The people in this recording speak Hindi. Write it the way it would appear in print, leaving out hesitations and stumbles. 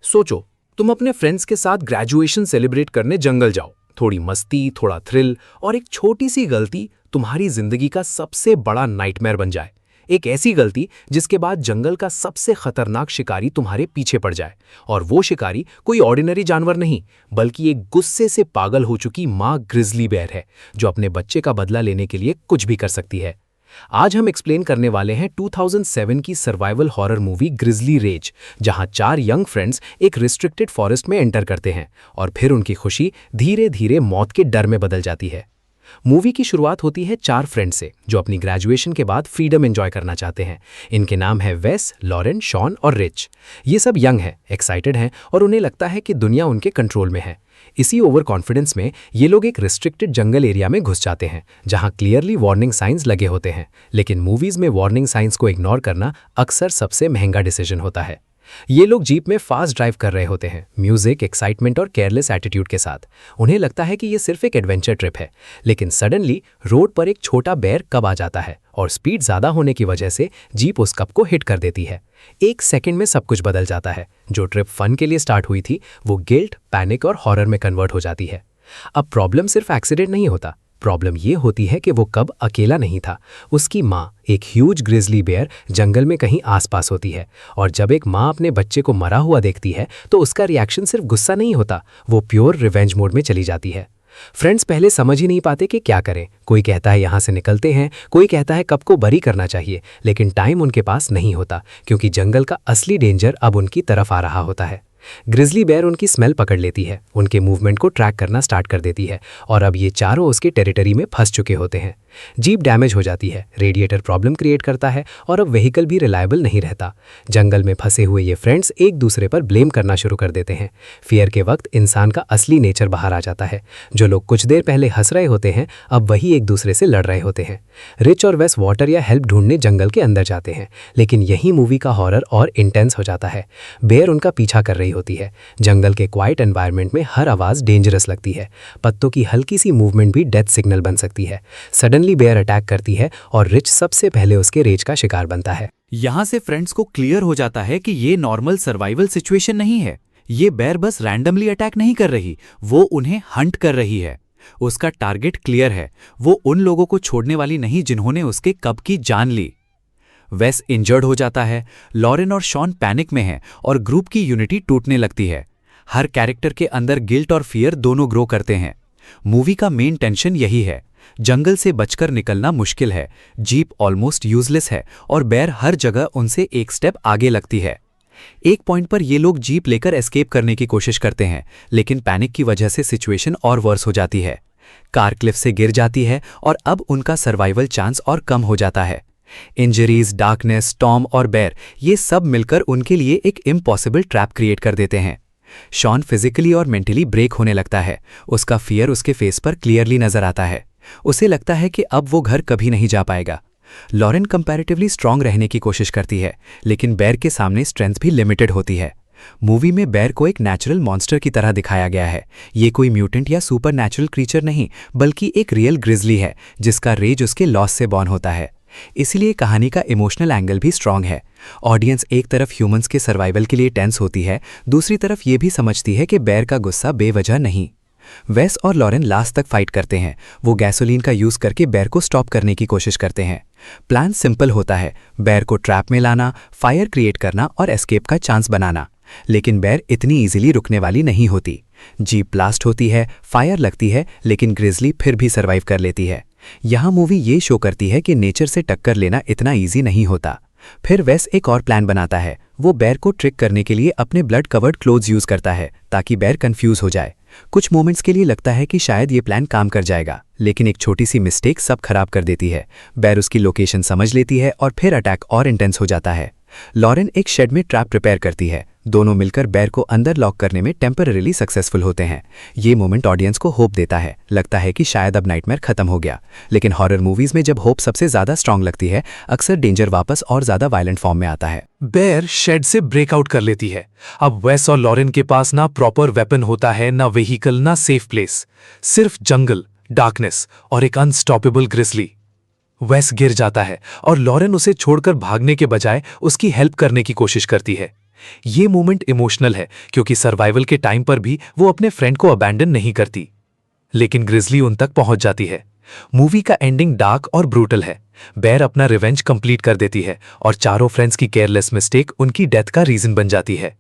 सोचो, तुम अपने फ्रेंड्स के साथ ग्रेजुएशन सेलिब्रेट करने जंगल जाओ। थोड़ी मस्ती, थोड़ा थ्रिल और एक छोटी सी गलती तुम्हारी जिंदगी का सबसे बड़ा नाइटमेयर बन जाए। एक ऐसी गलती जिसके बाद जंगल का सबसे खतरनाक शिकारी तुम्हारे पीछे पड़ जाए। और वो शिकारी कोई ऑर्डिनरी जानवर नहीं, बल्कि एक गुस्से से पागल हो चुकी माँ ग्रिजली बेयर है, जो अपने बच्चे का बदला लेने के लिए कुछ भी कर सकती है। आज हम एक्सप्लेन करने वाले हैं 2007 की survival horror movie grizzly rage, जहां 4 यंग फ्रेंड्स एक रिस्ट्रिक्टेड फॉरेस्ट में एंटर करते हैं और फिर उनकी खुशी धीरे धीरे मौत के डर में बदल जाती है। मूवी की शुरुआत होती है 4 फ्रेंड से, जो अपनी ग्रेजुएशन के बाद फ्रीडम एंजॉय करना चाहते हैं। इनके नाम है वेस, लॉरेन, शॉन और रिच। ये सब यंग हैं, एक्साइटेड हैं और उन्हें लगता है कि दुनिया उनके कंट्रोल में है। इसी ओवर कॉन्फिडेंस में ये लोग एक रिस्ट्रिक्टेड जंगल एरिया में घुस जाते हैं, जहां क्लियरली वार्निंग साइंस लगे होते हैं। लेकिन मूवीज में वार्निंग साइंस को इग्नोर करना अक्सर सबसे महंगा डिसीजन होता है। ये लोग जीप में फास्ट ड्राइव कर रहे होते हैं, म्यूजिक, एक्साइटमेंट और केयरलेस एटीट्यूड के साथ। उन्हें लगता है कि ये सिर्फ एक एडवेंचर ट्रिप है। लेकिन सडनली रोड पर एक छोटा बेयर कब आ जाता है और स्पीड ज़्यादा होने की वजह से जीप उस कब को हिट कर देती है। एक सेकंड में सब कुछ बदल जाता है। जो ट्रिप फन के लिए स्टार्ट हुई थी, वो गिल्ट, पैनिक और हॉरर में कन्वर्ट हो जाती है। अब प्रॉब्लम सिर्फ एक्सीडेंट नहीं होता, प्रॉब्लम ये होती है कि वो कब अकेला नहीं था। उसकी माँ, एक ह्यूज ग्रिजली बेयर, जंगल में कहीं आसपास होती है। और जब एक माँ अपने बच्चे को मरा हुआ देखती है तो उसका रिएक्शन सिर्फ गुस्सा नहीं होता, वो प्योर रिवेंज मोड में चली जाती है। फ्रेंड्स पहले समझ ही नहीं पाते कि क्या करें। कोई कहता है यहाँ से निकलते हैं, कोई कहता है कब को बरी करना चाहिए, लेकिन टाइम उनके पास नहीं होता, क्योंकि जंगल का असली डेंजर अब उनकी तरफ आ रहा होता है। ग्रिजली बेयर उनकी स्मेल पकड़ लेती है, उनके मूवमेंट को ट्रैक करना स्टार्ट कर देती है और अब ये चारों उसके टेरिटरी में फंस चुके होते हैं। जीप डैमेज हो जाती है, रेडिएटर प्रॉब्लम क्रिएट करता है और अब व्हीकल भी रिलायबल नहीं रहता। जंगल में फंसे हुए ये फ्रेंड्स एक दूसरे पर ब्लेम करना शुरू कर देते हैं। फियर के वक्त इंसान का असली नेचर बाहर आ जाता है। जो लोग कुछ देर पहले हंस रहे होते हैं, अब वही एक दूसरे से लड़ रहे होते हैं। रिच और वेस वाटर या हेल्प ढूंढने जंगल के अंदर जाते हैं, लेकिन यही मूवी का हॉरर और इंटेंस हो जाता है। बेयर उनका पीछा कर रही होती है। जंगल के क्वाइट एनवायरनमेंट में हर आवाज डेंजरस लगती है। पत्तों की हल्की सी मूवमेंट भी डेथ सिग्नल बन सकती है। सडनली बेयर अटैक करती है और रिच सबसे पहले उसके रेज का शिकार बनता है। यहां से फ्रेंड्स को क्लियर हो जाता है कि ये नॉर्मल सर्वाइवल सिचुएशन नहीं है। ये बेयर बस रैंडमली अटैक नहीं कर रही, वो उन्हें हंट कर रही है। उसका टारगेट क्लियर है, वो उन लोगों को छोड़ने वाली नहीं जिन्होंने उसके कब की जान ली। वेस इंजर्ड हो जाता है, लॉरेन और शॉन पैनिक में हैं और ग्रुप की यूनिटी टूटने लगती है। हर कैरेक्टर के अंदर गिल्ट और फियर दोनों ग्रो करते हैं। मूवी का मेन टेंशन यही है, जंगल से बचकर निकलना मुश्किल है, जीप ऑलमोस्ट यूजलेस है और बेयर हर जगह उनसे एक स्टेप आगे लगती है। एक पॉइंट पर ये लोग जीप लेकर एस्केप करने की कोशिश करते हैं, लेकिन पैनिक की वजह से सिचुएशन और वर्स हो जाती है। कार क्लिफ से गिर जाती है और अब उनका सर्वाइवल चांस और कम हो जाता है। इंजरीज, डार्कनेस, टॉम और बेयर, ये सब मिलकर उनके लिए एक इम्पॉसिबल ट्रैप क्रिएट कर देते हैं। शॉन फिजिकली और मेंटली ब्रेक होने लगता है। उसका फियर उसके फेस पर क्लियरली नजर आता है। उसे लगता है कि अब वो घर कभी नहीं जा पाएगा। लॉरेन कंपैरेटिवली स्ट्रांग रहने की कोशिश करती है, लेकिन बेयर के सामने स्ट्रेंथ भी लिमिटेड होती है। मूवी में बेयर को एक नेचुरल मॉन्स्टर की तरह दिखाया गया है। ये कोई म्यूटेंट या सुपर नेचुरल क्रीचर नहीं, बल्कि एक रियल ग्रिजली है, जिसका रेज उसके लॉस से बॉर्न होता है। इसलिए कहानी का इमोशनल एंगल भी स्ट्रांग है। ऑडियंस एक तरफ ह्यूमंस के सर्वाइवल के लिए टेंस होती है, दूसरी तरफ ये भी समझती है कि बेयर का गुस्सा बेवजह नहीं। वेस और लॉरेन लास्ट तक फाइट करते हैं। वो गैसोलीन का यूज करके बेयर को स्टॉप करने की कोशिश करते हैं। प्लान सिंपल होता है, बेयर को ट्रैप में लाना, फायर क्रिएट करना और एस्केप का चांस बनाना। लेकिन बेयर इतनी इजीली रुकने वाली नहीं होती। जीप ब्लास्ट होती है, फायर लगती है, लेकिन ग्रिजली फिर भी सर्वाइव कर लेती है। यहाँ मूवी ये शो करती है कि नेचर से टक्कर लेना इतना ईजी नहीं होता। फिर वेस एक और प्लान बनाता है। वो बेयर को ट्रिक करने के लिए अपने ब्लड कवर्ड क्लोथ्स यूज करता है, ताकि बेयर कंफ्यूज हो जाए। कुछ मोमेंट्स के लिए लगता है कि शायद ये प्लान काम कर जाएगा, लेकिन एक छोटी सी मिस्टेक सब खराब कर देती है। बेयर उसकी लोकेशन समझ लेती है और फिर अटैक और इंटेंस हो जाता है। लॉरेन एक शेड में ट्रैप प्रिपेयर करती है। दोनों मिलकर बेयर को अंदर लॉक करने में टेम्पररीली सक्सेसफुल होते हैं। ये मोमेंट ऑडियंस को होप देता है। लगता है कि शायद अब नाइटमेयर खत्म हो गया। लेकिन हॉरर मूवीज में जब होप सबसे ज्यादा स्ट्रांग लगती है, अक्सर डेंजर वापस और ज्यादा वायलेंट फॉर्म में आता है। बेयर शेड से ब्रेकआउट कर लेती है। अब वेस और लॉरेन के पास ना प्रॉपर वेपन होता है, ना व्हीकल, ना सेफ प्लेस, सिर्फ जंगल, डार्कनेस और एक अनस्टॉपेबल ग्रिजली। वेस गिर जाता है और लॉरेन उसे छोड़कर भागने के बजाय उसकी हेल्प करने की कोशिश करती है। ये मोमेंट इमोशनल है क्योंकि सर्वाइवल के टाइम पर भी वो अपने फ्रेंड को अबैंडन नहीं करती, लेकिन ग्रिजली उन तक पहुंच जाती है। मूवी का एंडिंग डार्क और ब्रूटल है। बेर अपना रिवेंज कंप्लीट कर देती है और चारों फ्रेंड्स की केयरलेस मिस्टेक उनकी डेथ का रीजन बन जाती है।